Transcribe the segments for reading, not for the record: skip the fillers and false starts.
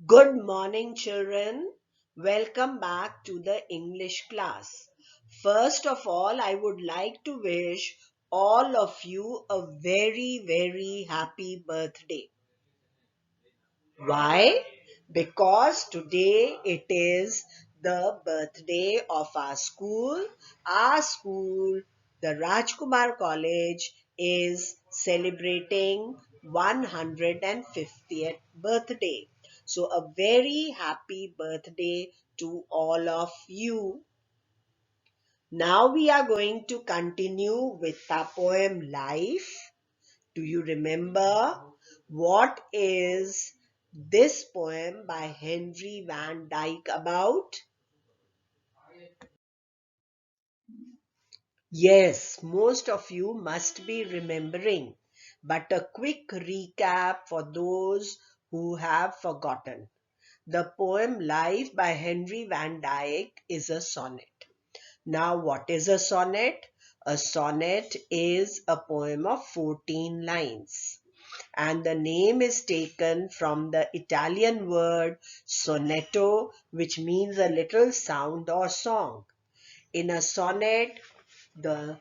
Good morning, children. Welcome back to the English class. First of all, I would like to wish all of you a very, very happy birthday. Why? Because today it is the birthday of our school. Our school, the Rajkumar College, is celebrating 150th birthday. So a very happy birthday to all of you. Now we are going to continue with our poem Life. Do you remember what is this poem by Henry Van Dyke about? Yes, most of you must be remembering, but a quick recap for those who have forgotten. The poem Life by Henry Van Dyke is a sonnet. Now, what is a sonnet? A sonnet is a poem of 14 lines. And the name is taken from the Italian word sonetto, which means a little sound or song. In a sonnet, the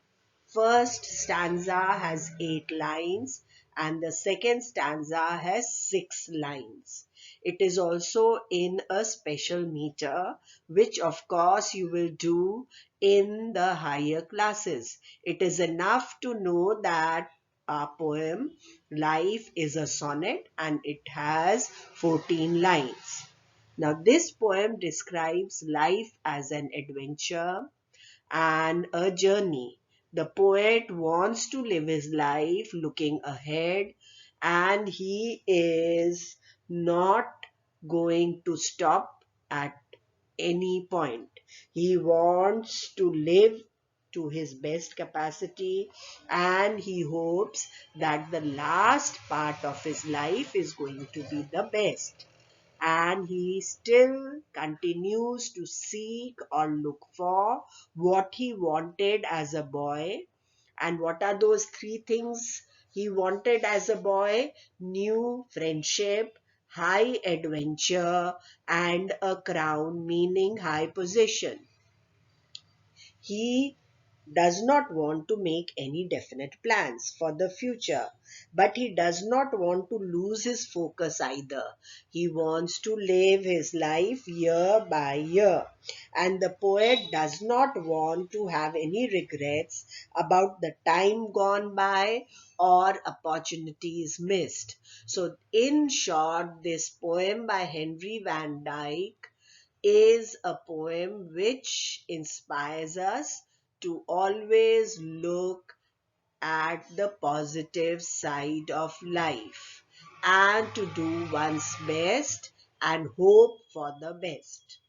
first stanza has 8 lines and the second stanza has 6 lines. It is also in a special meter, which of course you will do in the higher classes. It is enough to know that our poem Life is a sonnet and it has 14 lines. Now this poem describes life as an adventure and a journey. The poet wants to live his life looking ahead, and he is not going to stop at any point. He wants to live to his best capacity, and he hopes that the last part of his life is going to be the best, and he still continues to seek or look for what he wanted as a boy. And what are those 3 things he wanted as a boy? New friendship, high adventure, and a crown, meaning high position. He does not want to make any definite plans for the future, but he does not want to lose his focus either. He wants to live his life year by year, and the poet does not want to have any regrets about the time gone by or opportunities missed. So, in short, this poem by Henry Van Dyke is a poem which inspires us to always look at the positive side of life and to do one's best and hope for the best.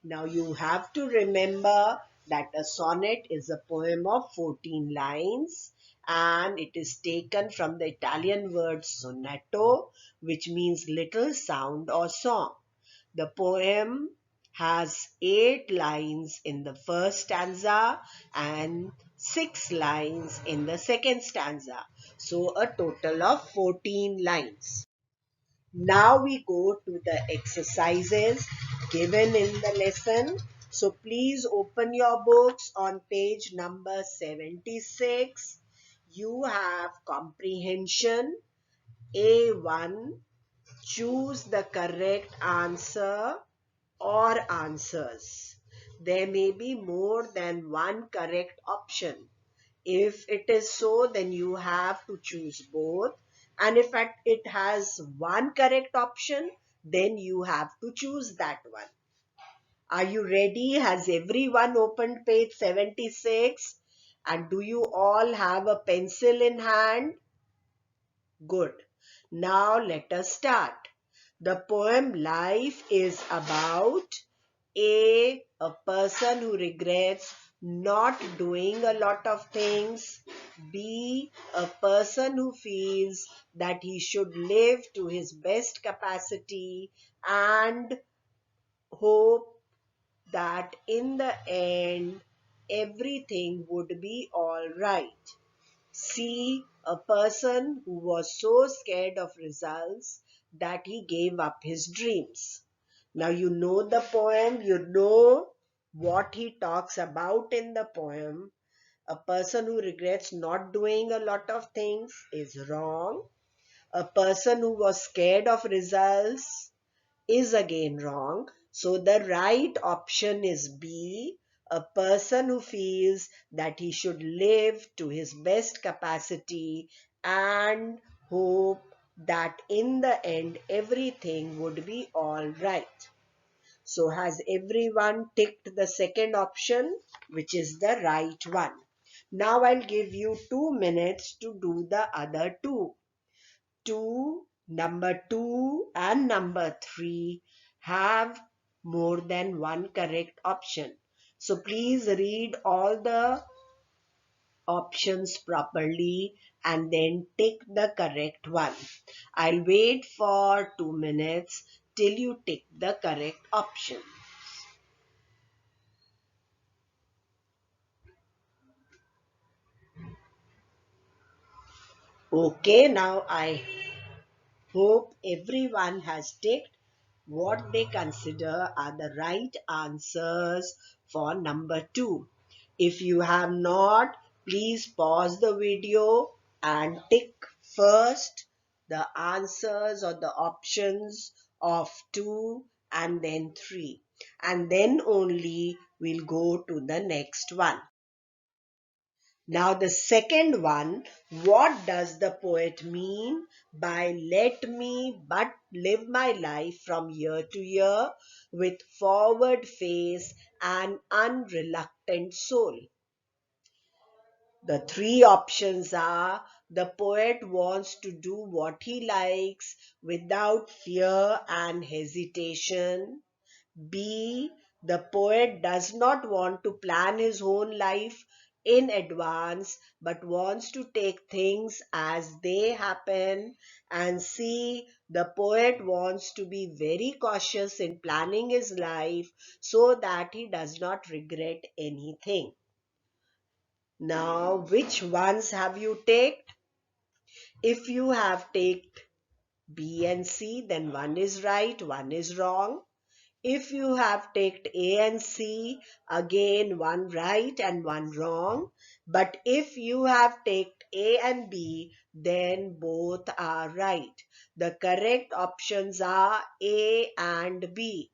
Now you have to remember that a sonnet is a poem of 14 lines and it is taken from the Italian word sonetto, which means little sound or song. The poem has 8 lines in the first stanza and 6 lines in the second stanza. So a total of 14 lines. Now we go to the exercises given in the lesson. So please open your books on page number 76. You have comprehension A1. Choose the correct answer or answers. There may be more than one correct option. If it is so, then you have to choose both. And if it has one correct option, then you have to choose that one. Are you ready? Has everyone opened page 76? And do you all have a pencil in hand? Good. Now let us start. The poem Life is about a person who regrets not doing a lot of things. B, a person who feels that he should live to his best capacity and hope that in the end everything would be all right. C, a person who was so scared of results that he gave up his dreams. Now you know the poem, you know what he talks about in the poem. A person who regrets not doing a lot of things is wrong. A person who was scared of results is again wrong. So the right option is B. A person who feels that he should live to his best capacity and hope that in the end everything would be all right. So has everyone ticked the second option, which is the right one? Now I'll give you 2 minutes to do the other two. Number 2 and number 3 have more than one correct option. So please read all the options properly and then tick the correct one. I'll wait for 2 minutes till you tick the correct option. Okay, now I hope everyone has ticked what they consider are the right answers for number 2. If you have not, please pause the video and tick first the answers or the options of 2 and then 3. And then only we'll go to the next one. Now the second one, what does the poet mean by let me but live my life from year to year with forward face and unreluctant soul? The three options are the poet wants to do what he likes without fear and hesitation. B. The poet does not want to plan his own life in advance but wants to take things as they happen. And C. The poet wants to be very cautious in planning his life so that he does not regret anything. Now, which ones have you taken? If you have taken B and C, then one is right, one is wrong. If you have taken A and C, again one right and one wrong. But if you have taken A and B, then both are right. The correct options are A and B.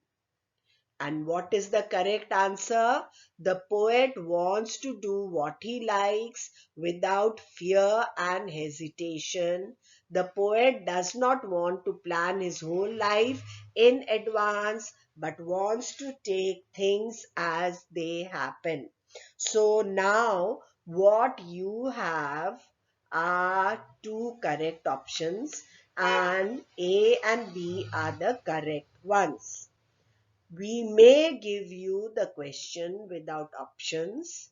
And what is the correct answer? The poet wants to do what he likes without fear and hesitation. The poet does not want to plan his whole life in advance but wants to take things as they happen. So now what you have are two correct options and A and B are the correct ones. We may give you the question without options.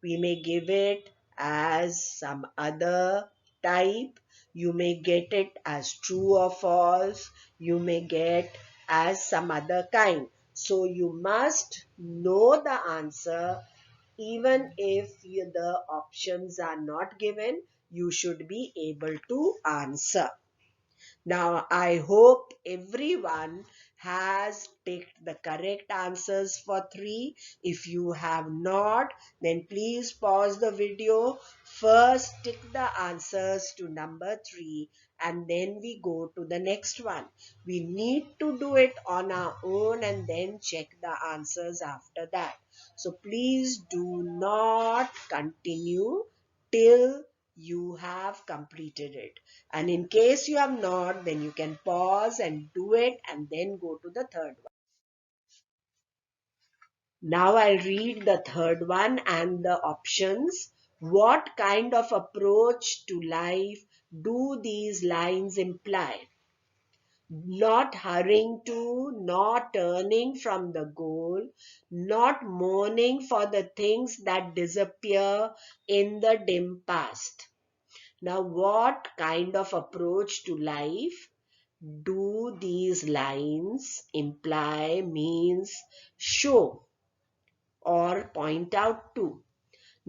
We may give it as some other type. You may get it as true or false. You may get as some other kind. So you must know the answer even if the options are not given. You should be able to answer. Now, I hope everyone has picked the correct answers for 3. If you have not, then please pause the video. First, tick the answers to number 3 and then we go to the next one. We need to do it on our own and then check the answers after that. So please do not continue till you have completed it. And in case you have not, then you can pause and do it and then go to the third one. Now I'll read the third one and the options. What kind of approach to life do these lines imply? Not hurrying to, not turning from the goal, not mourning for the things that disappear in the dim past. Now, what kind of approach to life do these lines imply, means show or point out to?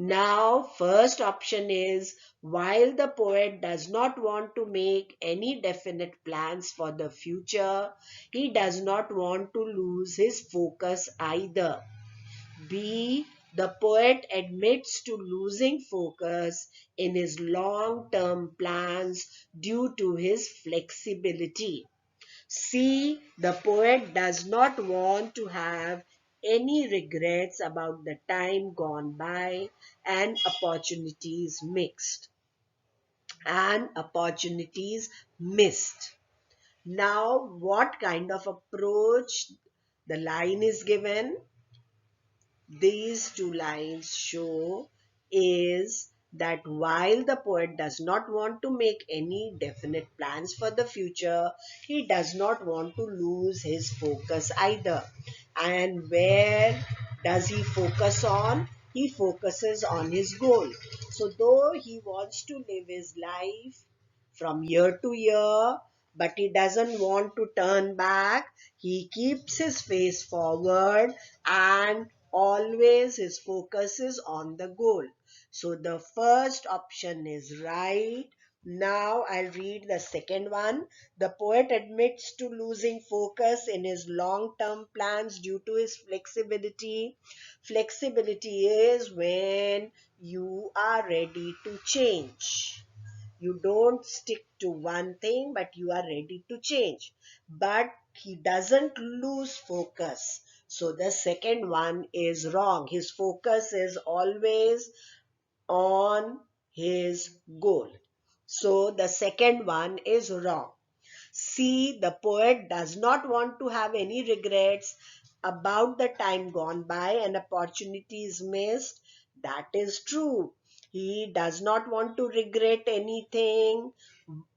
Now, first option is, while the poet does not want to make any definite plans for the future, he does not want to lose his focus either. B. The poet admits to losing focus in his long-term plans due to his flexibility. C. The poet does not want to have any regrets about the time gone by and opportunities missed. Now, what kind of approach the line is given? These two lines show is that while the poet does not want to make any definite plans for the future, he does not want to lose his focus either. And where does he focus on? He focuses on his goal. So though he wants to live his life from year to year, but he doesn't want to turn back. He keeps his face forward and always his focus is on the goal. So the first option is right. Now I'll read the second one. The poet admits to losing focus in his long-term plans due to his flexibility. Flexibility is when you are ready to change. You don't stick to one thing, but you are ready to change. But he doesn't lose focus. So the second one is wrong. His focus is always on his goal. So the second one is wrong. C. The poet does not want to have any regrets about the time gone by and opportunities missed. That is true. He does not want to regret anything,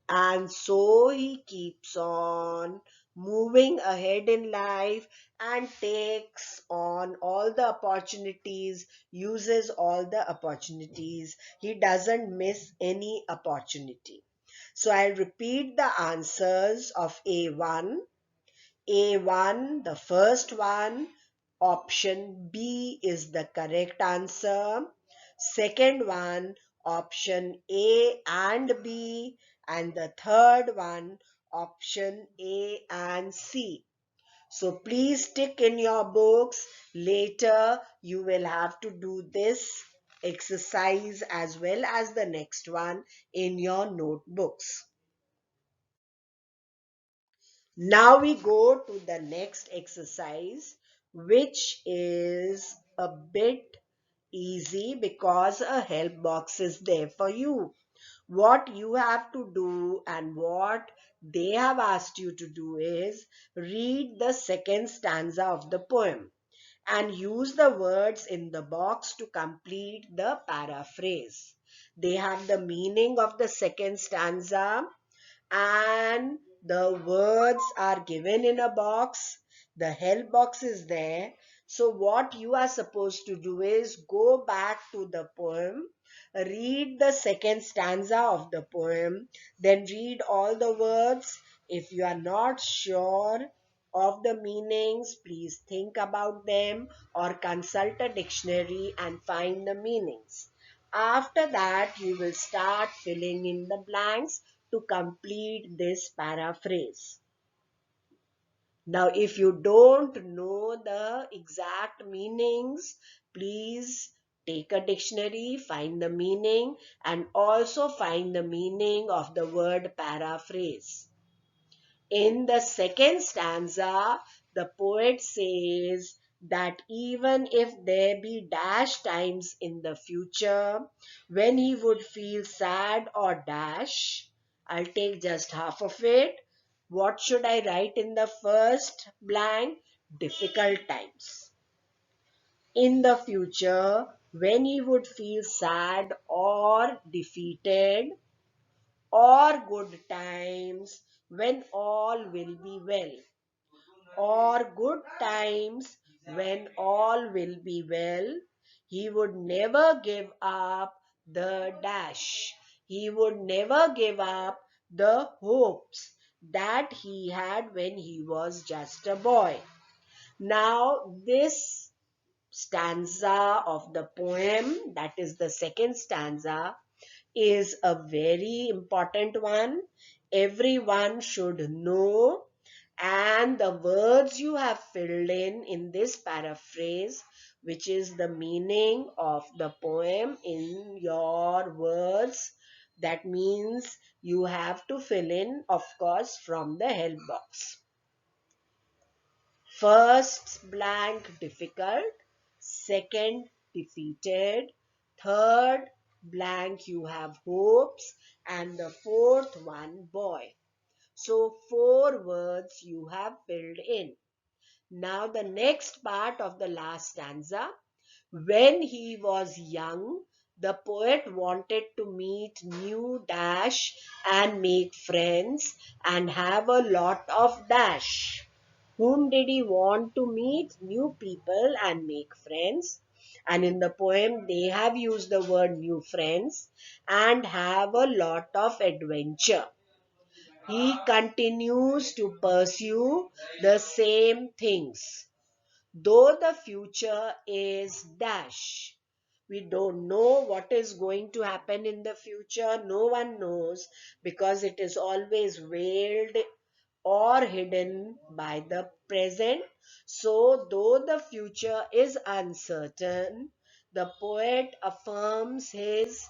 and so he keeps on moving ahead in life and takes on all the opportunities, uses all the opportunities. He doesn't miss any opportunity. So I'll repeat the answers of A1. A1, the first one, option B is the correct answer. Second one, option A and B. And the third one, option A and C. So please stick in your books. Later, you will have to do this exercise as well as the next one in your notebooks. Now we go to the next exercise, which is a bit easy because a help box is there for you. What you have to do and what they have asked you to do is read the second stanza of the poem and use the words in the box to complete the paraphrase. They have the meaning of the second stanza and the words are given in a box. The help box is there. So what you are supposed to do is go back to the poem, read the second stanza of the poem, then read all the words. If you are not sure of the meanings, please think about them or consult a dictionary and find the meanings. After that, you will start filling in the blanks to complete this paraphrase. Now, if you don't know the exact meanings, please take a dictionary, find the meaning, and also find the meaning of the word paraphrase. In the second stanza, the poet says that even if there be dash times in the future when he would feel sad or dash, I'll take just half of it. What should I write in the first blank? Difficult times. In the future, when he would feel sad or defeated, or good times when all will be well, or good times when all will be well. He would never give up the dash. He would never give up the hopes that he had when he was just a boy. Now, this stanza of the poem, that is the second stanza, is a very important one. Everyone should know, and the words you have filled in this paraphrase, which is the meaning of the poem in your words, that means you have to fill in, of course, from the help box. First blank difficult, second defeated, third blank you have hopes, and the fourth one boy. So four words you have filled in. Now the next part of the last stanza. When he was young, the poet wanted to meet new dash and make friends and have a lot of dash. Whom did he want to meet? New people and make friends. And in the poem, they have used the word new friends and have a lot of adventure. He continues to pursue the same things. Though the future is dash. We don't know what is going to happen in the future. No one knows because it is always veiled or hidden by the present. So, though the future is uncertain, the poet affirms his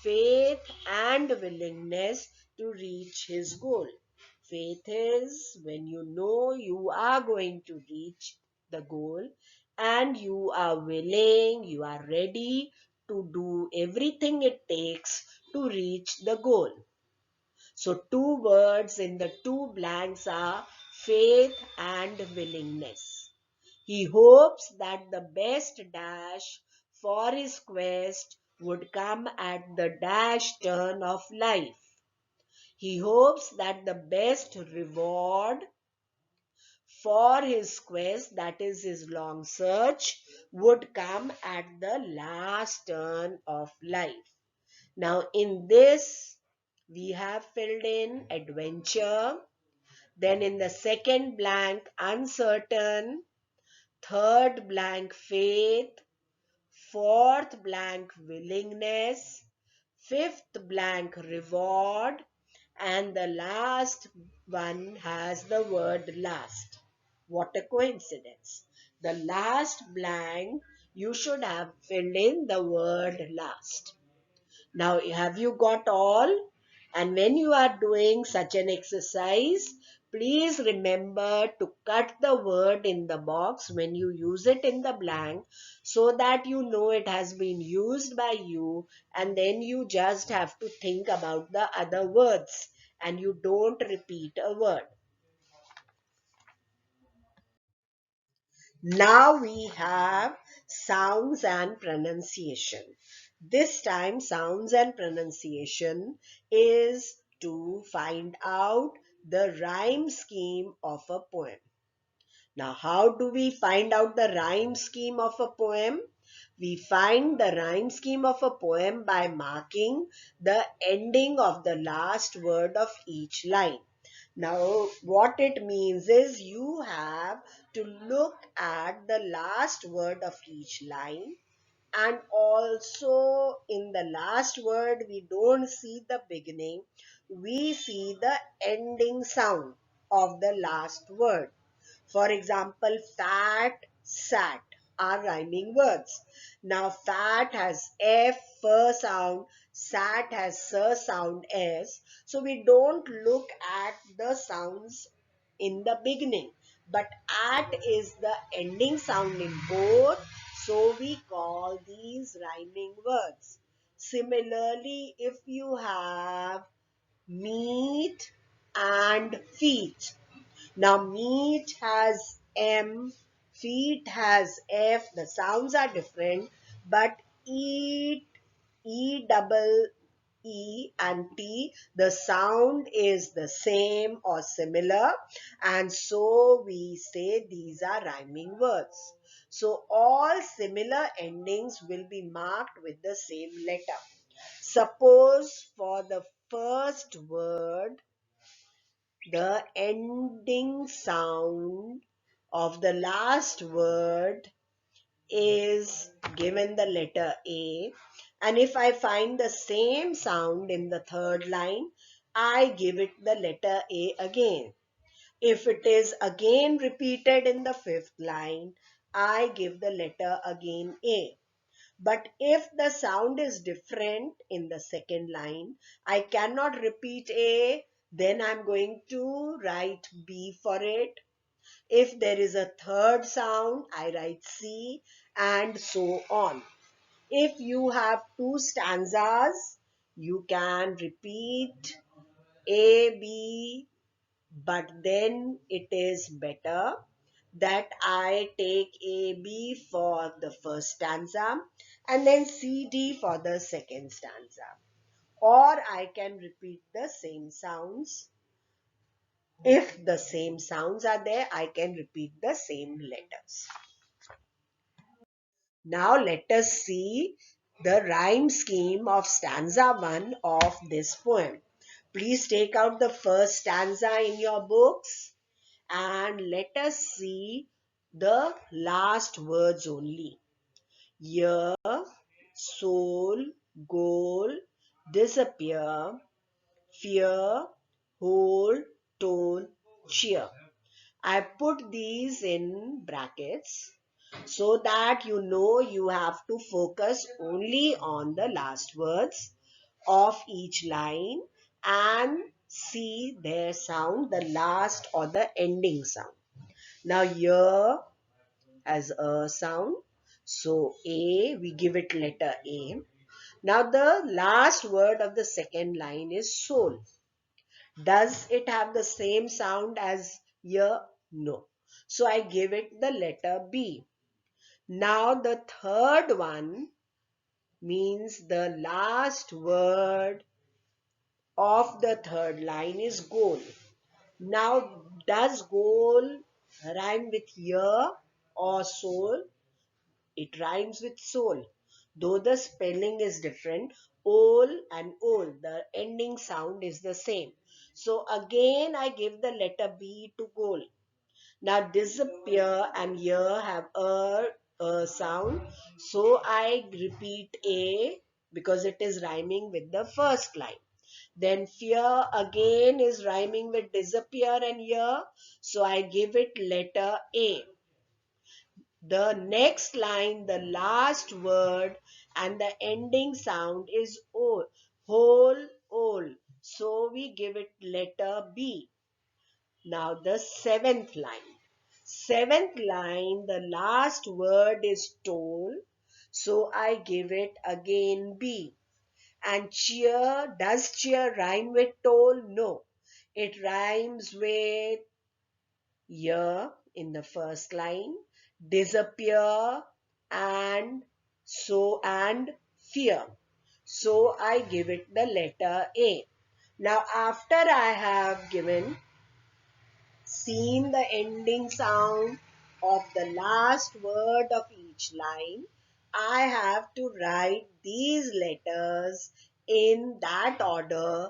faith and willingness to reach his goal. Faith is when you know you are going to reach the goal and you are willing, you are ready to do everything it takes to reach the goal. So, two words in the two blanks are faith and willingness. He hopes that the best dash for his quest would come at the dash turn of life. He hopes that the best reward for his quest, that is his long search, would come at the last turn of life. Now, in this, we have filled in adventure. Then, in the second blank, uncertain. Third blank, faith. Fourth blank, willingness. Fifth blank, reward. And the last one has the word last. What a coincidence. The last blank, you should have filled in the word last. Now, have you got all? And when you are doing such an exercise, please remember to cut the word in the box when you use it in the blank so that you know it has been used by you, and then you just have to think about the other words and you don't repeat a word. Now we have sounds and pronunciation. This time, sounds and pronunciation is to find out the rhyme scheme of a poem. Now, how do we find out the rhyme scheme of a poem? We find the rhyme scheme of a poem by marking the ending of the last word of each line. Now, what it means is you have to look at the last word of each line, and also in the last word we don't see the beginning, we see the ending sound of the last word. For example, fat, sat are rhyming words. Now, fat has F first sound, sat has S sound S. So we don't look at the sounds in the beginning, but at is the ending sound in both. So we call these rhyming words. Similarly, if you have meat and feet, now, meat has M, feet has F. The sounds are different, but eat, E double E and T, the sound is the same or similar, and so we say these are rhyming words. So, all similar endings will be marked with the same letter. Suppose for the first word, the ending sound of the last word is given the letter A, and if I find the same sound in the third line, I give it the letter A again. If it is again repeated in the fifth line, I give the letter again A. But if the sound is different in the second line, I cannot repeat A, then I'm going to write B for it. If there is a third sound, I write C, and so on. If you have two stanzas, you can repeat A, B, but then it is better that I take A, B for the first stanza and then C, D for the second stanza. Or I can repeat the same sounds. If the same sounds are there, I can repeat the same letters. Now let us see the rhyme scheme of stanza 1 of this poem. Please take out the first stanza in your books and let us see the last words only. Year, soul, goal, disappear, fear, hold, toll, cheer. I put these in brackets so that you know you have to focus only on the last words of each line and see their sound, the last or the ending sound. Now year has a sound, so A, we give it letter A. Now the last word of the second line is soul. Does it have the same sound as year? No. So I give it the letter B. Now the third one means the last word of the third line is goal. Now does goal rhyme with year or soul? It rhymes with soul. Though the spelling is different, ol and ol, the ending sound is the same. So again I give the letter B to goal. Now disappear and year have a sound. So I repeat A because it is rhyming with the first line. Then fear again is rhyming with disappear and year. So I give it letter A. The next line, the last word and the ending sound is O, whole, ol. So we give it letter B. Now the seventh line. Seventh line, the last word is toll. So I give it again B. And cheer, does cheer rhyme with toll? No. It rhymes with year in the first line, disappear and and fear. So I give it the letter A. Now after I have seen the ending sound of the last word of each line, I have to write these letters in that order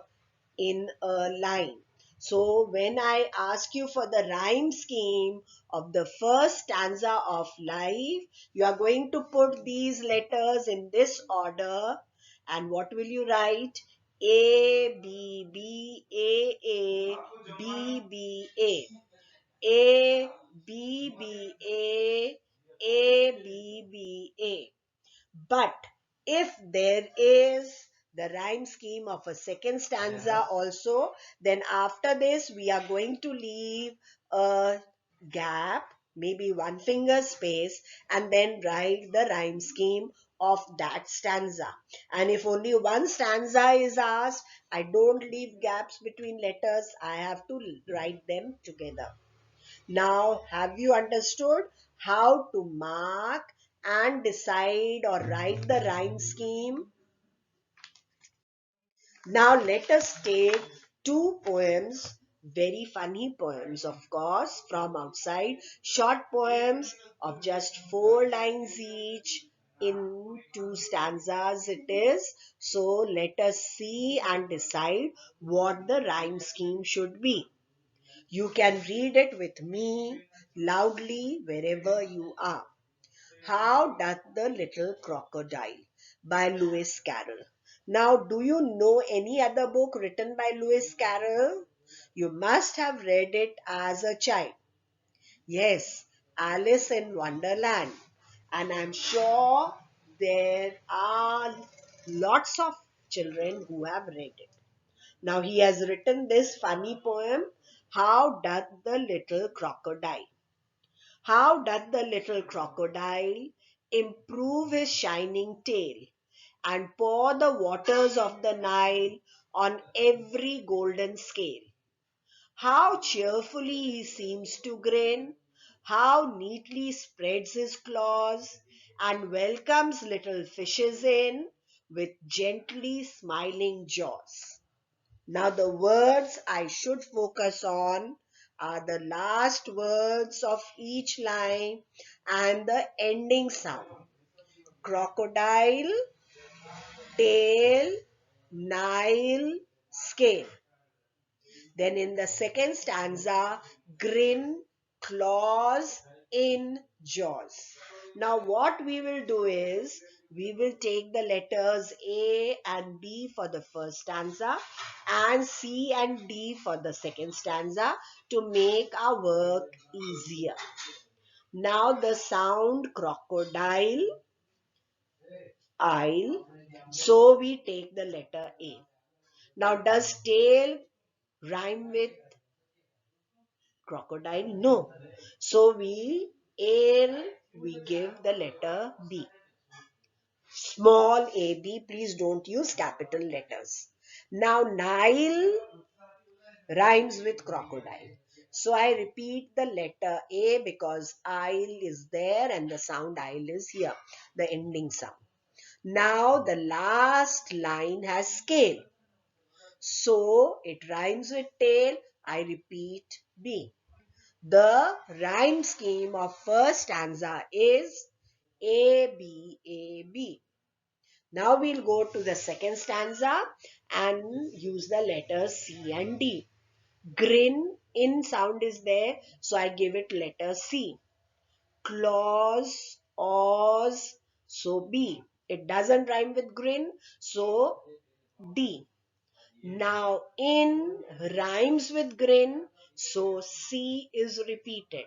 in a line. So when I ask you for the rhyme scheme of the first stanza of life, you are going to put these letters in this order. And what will you write? A, B, B, A, B, B, A. A, B, B, A, B, B, A. But if there is the rhyme scheme of a second stanza also, then after this we are going to leave a gap, maybe one finger space, and then write the rhyme scheme of that stanza. And if only one stanza is asked, I don't leave gaps between letters. I have to write them together. Now, have you understood how to mark and decide or write the rhyme scheme? Now, let us take two poems, very funny poems, of course, from outside, short poems of just 4 lines each in 2 stanzas it is. So, let us see and decide what the rhyme scheme should be. You can read it with me loudly wherever you are. How Doth the Little Crocodile by Lewis Carroll. Now, do you know any other book written by Lewis Carroll? You must have read it as a child. Yes, Alice in Wonderland. And I'm sure there are lots of children who have read it. Now, he has written this funny poem, How Doth the Little Crocodile? How doth the little crocodile improve his shining tail and pour the waters of the Nile on every golden scale? How cheerfully he seems to grin, how neatly spreads his claws and welcomes little fishes in with gently smiling jaws. Now, the words I should focus on are the last words of each line and the ending sound. Crocodile, tail, Nile, scale. Then in the second stanza, grin, claws, in, jaws. Now what we will do is, we will take the letters A and B for the first stanza and C and D for the second stanza to make our work easier. Now the sound crocodile, isle, so we take the letter A. Now does tail rhyme with crocodile? No. So we give the letter B. Small a b, please don't use capital letters. Now Nile rhymes with crocodile. So I repeat the letter A because isle is there and the sound isle is here, the ending sound. Now the last line has scale. So it rhymes with tail. I repeat B. The rhyme scheme of first stanza is A, B, A, B. Now we'll go to the second stanza and use the letters C and D. Grin, in sound is there, so I give it letter C. Claws, Oz, so B. It doesn't rhyme with grin, so D. Now in rhymes with grin, so C is repeated.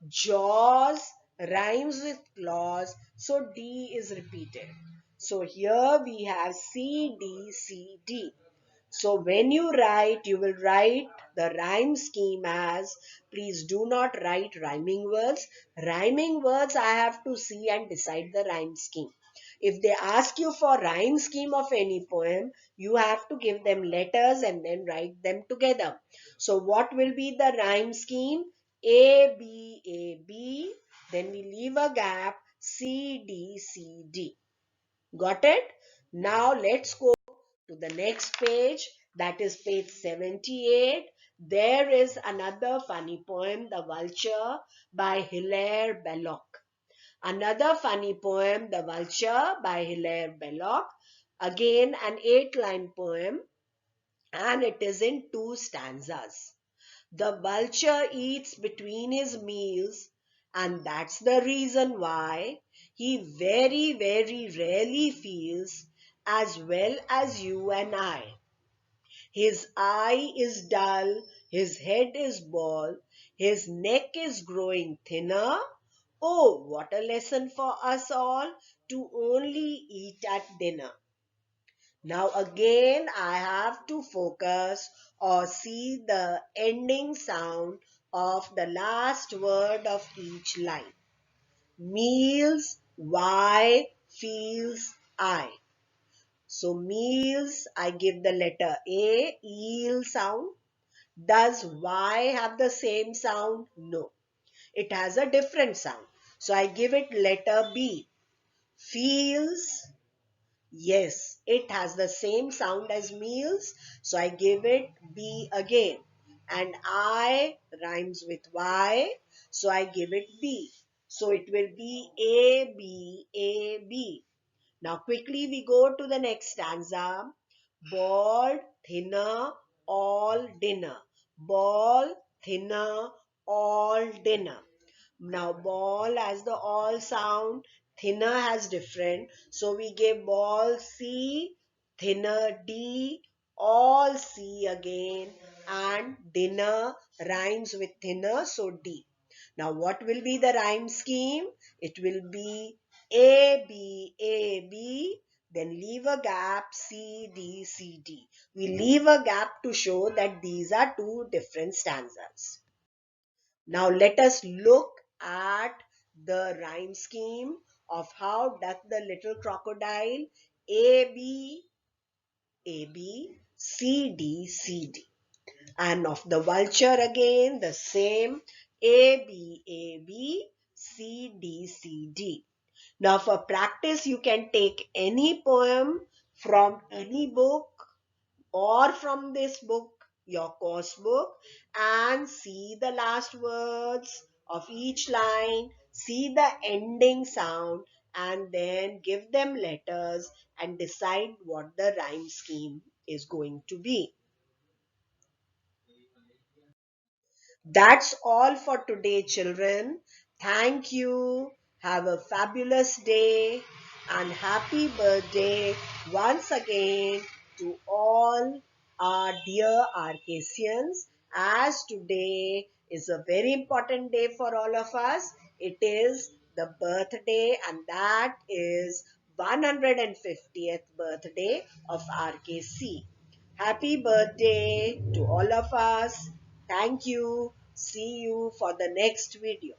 Jaws rhymes with claws, so D is repeated. So here we have C, D, C, D. So when you write, you will write the rhyme scheme as, please do not write rhyming words. Rhyming words I have to see and decide the rhyme scheme. If they ask you for rhyme scheme of any poem, you have to give them letters and then write them together. So what will be the rhyme scheme? A, B, A, B. Then we leave a gap, C, D, C, D. Got it? Now let's go to the next page, that is page 78. There is another funny poem, The Vulture by Hilaire Belloc. Another funny poem, The Vulture by Hilaire Belloc. Again an 8-line poem and it is in 2 stanzas. The vulture eats between his meals, and that's the reason why he very, very rarely feels as well as you and I. His eye is dull, his head is bald, his neck is growing thinner. Oh, what a lesson for us all to only eat at dinner. Now again I have to focus or see the ending sound of the last word of each line. Meals, Y, feels, I. So meals, I give the letter A, eel sound. Does Y have the same sound? No. It has a different sound. So I give it letter B. Feels, yes, it has the same sound as meals, so I give it B again. And I rhymes with Y, so I give it B. So it will be A, B, A, B. Now quickly we go to the next stanza. Bald, thinner, all dinner. Ball, thinner, all dinner. Now ball has the all sound, thinner has different. So we give ball C, thinner D, all C again, and dinner rhymes with thinner, so D. Now what will be the rhyme scheme? It will be A, B, A, B, then leave a gap C, D, C, D. We leave a gap to show that these are two different stanzas. Now let us look at the rhyme scheme of how doth the little crocodile A B A B C D C D, and of the vulture again the same A B A B C D C D. Now for practice you can take any poem from any book or from this book, your course book, and see the last words of each line, see the ending sound, and then give them letters and decide what the rhyme scheme is going to be. That's all for today, children. Thank you. Have a fabulous day and happy birthday once again to all our dear Arcasians, as today is a very important day for all of us. It is the birthday, and that is 150th birthday of RKC. Happy birthday to all of us. Thank you. See you for the next video.